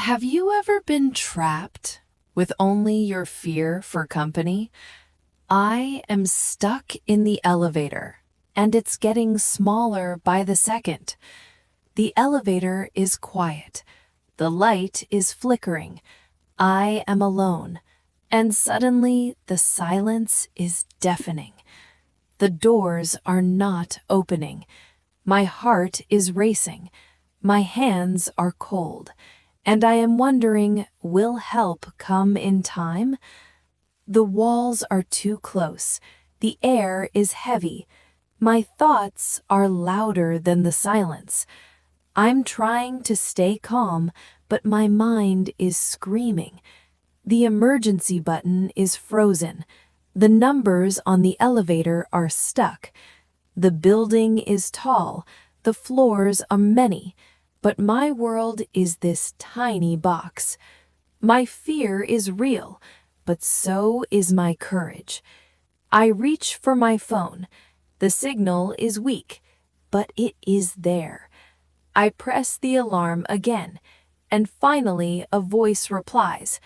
Have you ever been trapped with only your fear for company? I am stuck in the elevator, and it's getting smaller by the second. The elevator is quiet. The light is flickering. I am alone, and suddenly the silence is deafening. The doors are not opening. My heart is racing. My hands are cold, and I am wondering, will help come in time? The walls are too close. The air is heavy. My thoughts are louder than the silence. I'm trying to stay calm, but my mind is screaming. The emergency button is frozen. The numbers on the elevator are stuck. The building is tall. The floors are many. But my world is this tiny box. My fear is real, but so is my courage. I reach for my phone. The signal is weak, but it is there. I press the alarm again, and finally a voice replies,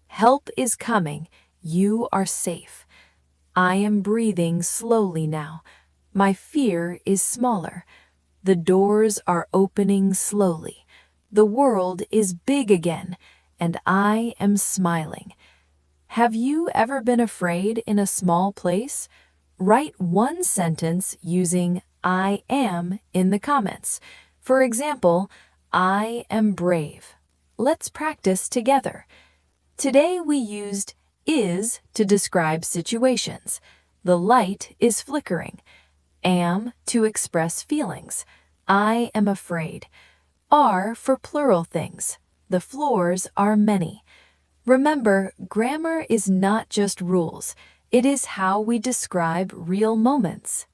"Help is coming. You are safe." I am breathing slowly now. My fear is smaller. The doors are opening slowly. The world is big again, and I am smiling. Have you ever been afraid in a small place? Write one sentence using "I am" in the comments. For example, I am brave. Let's practice together. Today we used is to describe situations. The light is flickering. Am to express feelings. I am afraid. Are for plural things. The floors are many. Remember, grammar is not just rules. It is how we describe real moments.